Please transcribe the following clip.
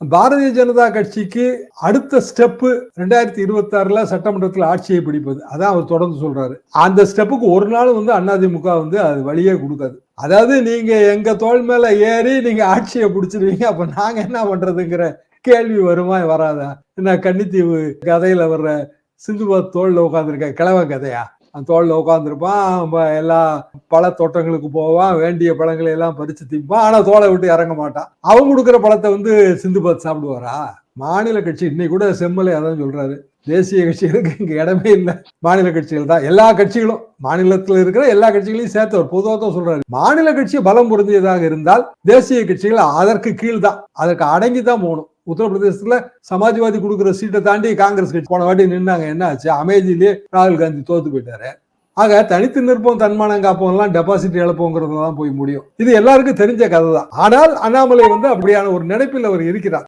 பாரதிய ஜனதா கட்சிக்கு அடுத்த ஸ்டெப் 2026 சட்டமன்றத்தில் ஆட்சியை பிடிப்பது. அதான் அவர் தொடர்ந்து சொல்றாரு. அந்த ஸ்டெப்புக்கு ஒரு நாள் அதிமுக அது வழியே கொடுக்காது. அதாவது நீங்க எங்க தோள் மேல ஏறி நீங்க ஆட்சியை பிடிச்சிருவீங்க, அப்ப நாங்க என்ன பண்றதுங்கிற கேள்வி வருமா வராதா? என்ன கன்னித்தீவு கதையில வர்ற சிந்துபாத் தோல்ல உட்கார்ந்துருக்க கிழவன் கதையா? அந்த தோல்ல உட்கார்ந்துருப்பான், எல்லா பழ தோட்டங்களுக்கு போவான், வேண்டிய பழங்களை எல்லாம் பறிச்சு திப்பான், ஆனா தோலை விட்டு இறங்க மாட்டான். அவங்க கொடுக்குற பழத்தை சிந்துபாத் சாப்பிடுவாரா? மாநில கட்சி இன்னைக்கு கூட செம்மலை அதான் சொல்றாரு, தேசிய கட்சிகளுக்கு இங்க இடமே இல்லை, மாநில கட்சிகள் தான். எல்லா கட்சிகளும் மாநிலத்தில் இருக்கிற எல்லா கட்சிகளையும் சேர்த்து ஒரு பொதுவாக தான் சொல்றாரு. மாநில கட்சி பலம் பொருந்தியதாக இருந்தால் தேசிய கட்சிகள் அதற்கு கீழ் தான், அதற்கு அடங்கி தான் போகணும். உத்தரப்பிரதேசத்துல சமாஜ்வாதி கொடுக்குற சீட்டை தாண்டி காங்கிரஸ் கட்சி போன வாட்டி நின்னாங்க. என்ன ஆச்சு? அமேதியிலே ராகுல் காந்தி தோத்து போயிட்டாரு. ஆக தனித்து நிற்போம், தன்மானம் காப்போம் எல்லாம் டெபாசிட் இழப்போங்கிறதுல தான் போய் முடியும். இது எல்லாருக்கும் தெரிஞ்ச கதை தான். ஆனால் அண்ணாமலை அப்படியான ஒரு நினைப்பில் அவர் இருக்கிறார்.